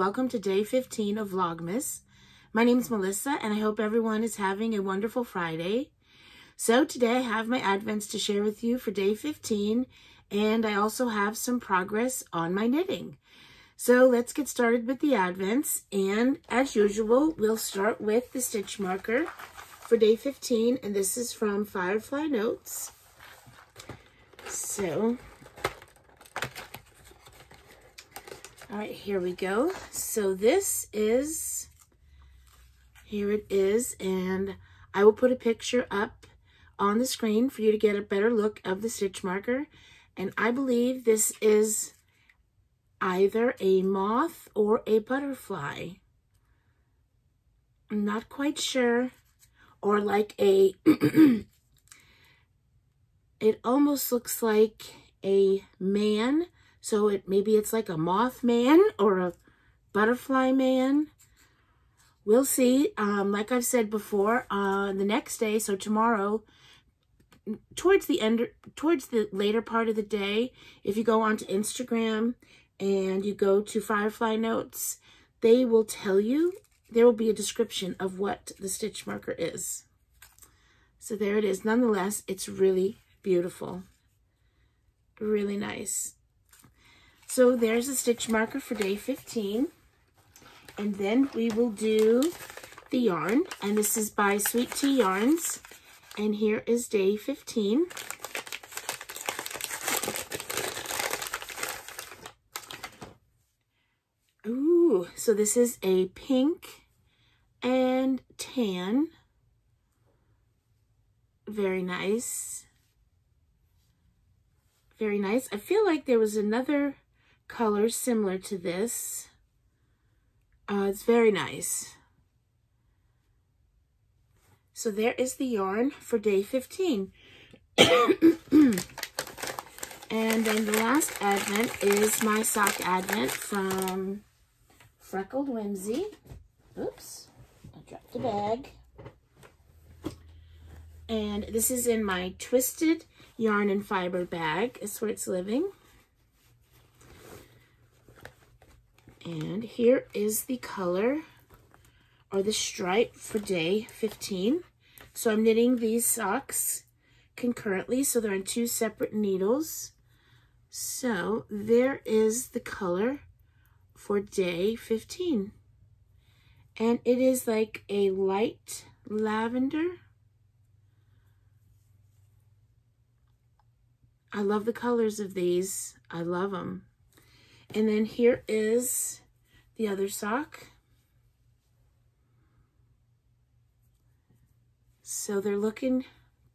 welcome to day 15 of Vlogmas. My name is Melissa and I hope everyone is having a wonderful Friday. So today I have my Advents to share with you for day 15, and I also have some progress on my knitting. So let's get started with the Advents, and as usual we'll start with the stitch marker for day 15, and this is from Firefly Notes. So all right, here we go. So this is, here it is, and I will put a picture up on the screen for you to get a better look of the stitch marker. And I believe this is either a moth or a butterfly. I'm not quite sure. Or like a, it almost looks like a man. So maybe it's like a moth man or a butterfly man. We'll see. Like I've said before, the next day, so tomorrow, towards the later part of the day, if you go onto Instagram and you go to Firefly Notes, they will tell you, there will be a description of what the stitch marker is. So there it is. Nonetheless, it's really beautiful. Really nice. So there's a stitch marker for day 15. And then we will do the yarn. And this is by Sweet Tea Yarns. And here is day 15. Ooh, so this is a pink and tan. Very nice. Very nice. I feel like there was another color similar to this. It's very nice. So there is the yarn for day 15. And then the last Advent is my sock Advent from Freckled Whimsy. Oops, I dropped a bag. And this is in my Twisted Yarn and Fiber bag. It's where it's living. And here is the color, or the stripe, for day 15. So I'm knitting these socks concurrently, so they're on 2 separate needles. So there is the color for day 15. And it is like a light lavender. I love the colors of these. I love them. And then here is the other sock. So they're looking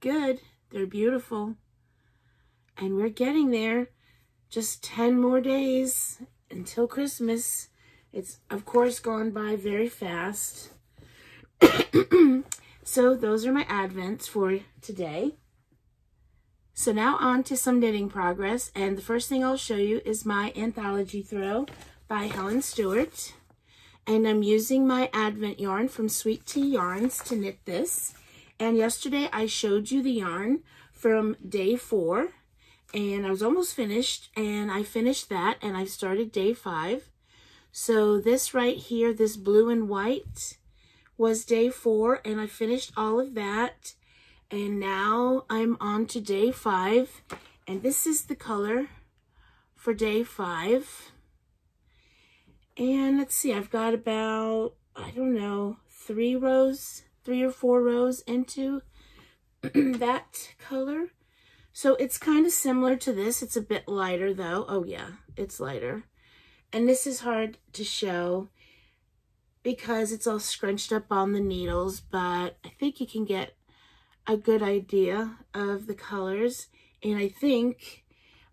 good. They're beautiful. And we're getting there. Just 10 more days until Christmas. It's, of course, gone by very fast. So those are my Advents for today. So now on to some knitting progress, and the first thing I'll show you is my Anthology Throw by Helen Stewart. And I'm using my Advent yarn from Sweet Tea Yarns to knit this. And yesterday I showed you the yarn from day 4, and I was almost finished, and I finished that, and I started day 5. So this right here, this blue and white, was day 4, and I finished all of that. And now I'm on to day 5, and this is the color for day 5. And let's see, I've got about, I don't know, 3 or 4 rows into that color. So it's kind of similar to this. It's a bit lighter though. Oh yeah, it's lighter. And this is hard to show because it's all scrunched up on the needles, but I think you can get a good idea of the colors. And I think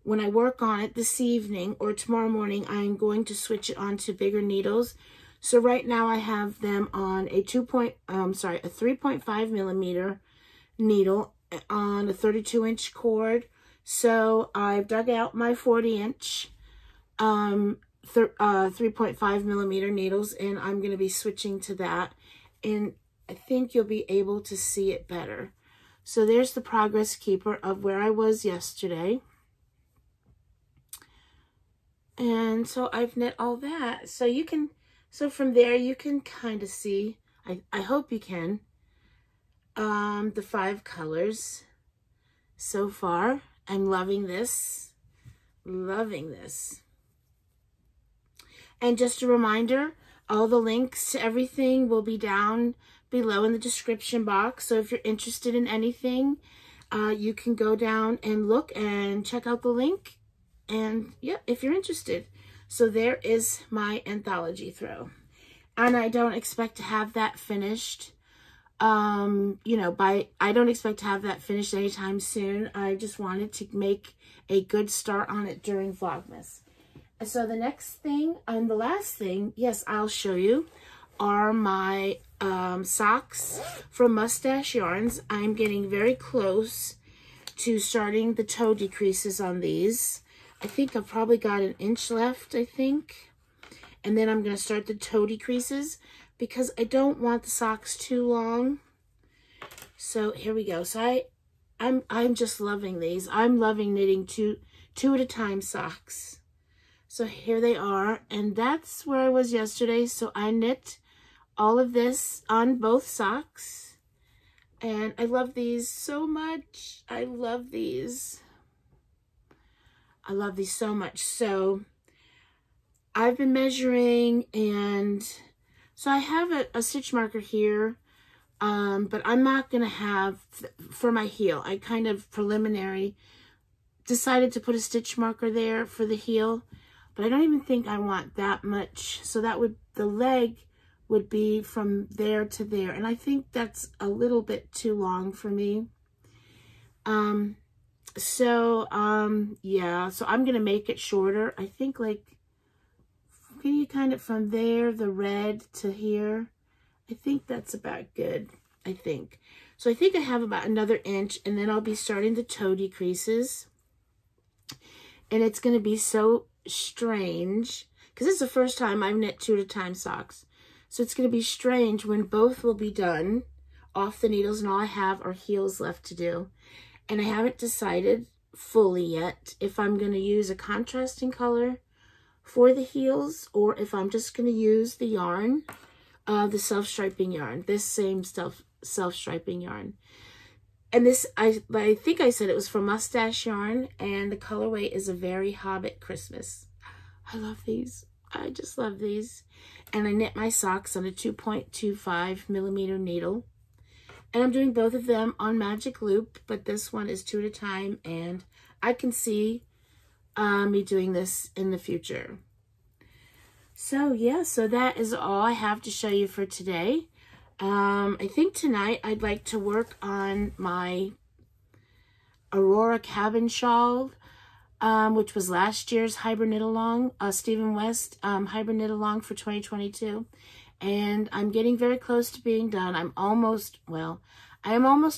when I work on it this evening or tomorrow morning, I'm going to switch it onto bigger needles. So right now I have them on a 3.5 millimeter needle on a 32-inch cord. So I've dug out my 40-inch 3.5 millimeter needles, and I'm going to be switching to that. And I think you'll be able to see it better. So there's the progress keeper of where I was yesterday. And so I've knit all that. So you can So from there, you can kind of see, I hope you can, the 5 colors so far. I'm loving this, loving this. And just a reminder, all the links to everything will be down below in the description box. So if you're interested in anything, you can go down and look and check out the link. And yeah, if you're interested. So there is my anthology throw. And I don't expect to have that finished, you know, I don't expect to have that finished anytime soon. I just wanted to make a good start on it during Vlogmas. So the next thing and the last thing, yes, I'll show you, are my socks from Mustache Yarns. I'm getting very close to starting the toe decreases on these. I think I've probably got an inch left, I think. And then I'm going to start the toe decreases because I don't want the socks too long. So here we go. So I'm just loving these. I'm loving knitting two at a time socks. So here they are, and that's where I was yesterday. So I knit all of this on both socks, and I love these so much. I love these. I love these so much. So I've been measuring, and so I have a stitch marker here, but I'm not going to have, for my heel, I kind of preliminary decided to put a stitch marker there for the heel. But I don't even think I want that much. So that would, the leg would be from there to there. And I think that's a little bit too long for me. Yeah, so I'm going to make it shorter. I think like, can you kind of from there, the red to here? I think that's about good, I think. So I think I have about another inch, and then I'll be starting the toe decreases. And it's going to be so strange because this is the first time I've knit 2 at a time socks, so it's going to be strange when both will be done off the needles and all I have are heels left to do. And I haven't decided fully yet if I'm going to use a contrasting color for the heels or if I'm just going to use the yarn, the self-striping yarn, this same self-striping yarn. And this, I think I said it was from Mustache Yarn, and the colorway is a Very Hobbit Christmas. I love these. I just love these. And I knit my socks on a 2.25 millimeter needle. And I'm doing both of them on magic loop, but this one is 2 at a time, and I can see me doing this in the future. So yeah, so that is all I have to show you for today. I think tonight I'd like to work on my Aurora Cabin Shawl, which was last year's Hybrid Knit Along, Stephen West Hybrid Knit Along for 2022. And I'm getting very close to being done. I am almost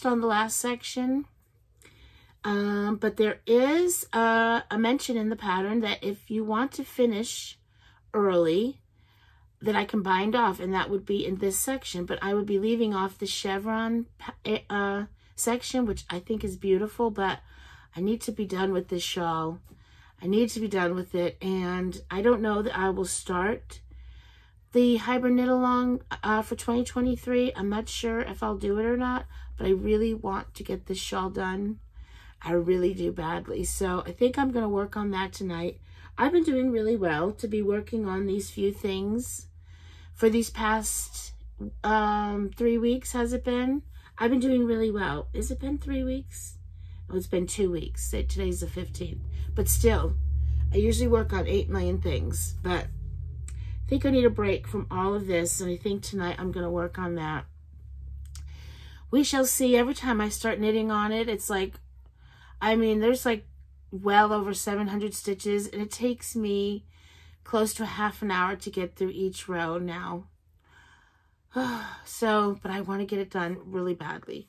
on the last section. But there is a mention in the pattern that if you want to finish early, that I can bind off, and that would be in this section, but I would be leaving off the chevron section, which I think is beautiful, but I need to be done with this shawl. I need to be done with it, and I don't know that I will start the Hybrid Knit Along for 2023. I'm not sure if I'll do it or not, but I really want to get this shawl done. I really do badly, so I think I'm going to work on that tonight. I've been doing really well to be working on these few things for these past 3 weeks, has it been? I've been doing really well. Has it been 3 weeks? Oh, it's been 2 weeks. Today's the 15th. But still, I usually work on 8 million things. But I think I need a break from all of this, and I think tonight I'm going to work on that. We shall see. Every time I start knitting on it, it's like, I mean, there's like well over 700 stitches, and it takes me close to a half an hour to get through each row now. So, but I want to get it done really badly.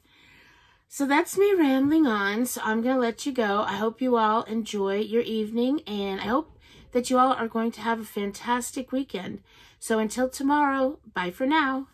So that's me rambling on. So I'm going to let you go. I hope you all enjoy your evening, and I hope that you all are going to have a fantastic weekend. So until tomorrow, bye for now.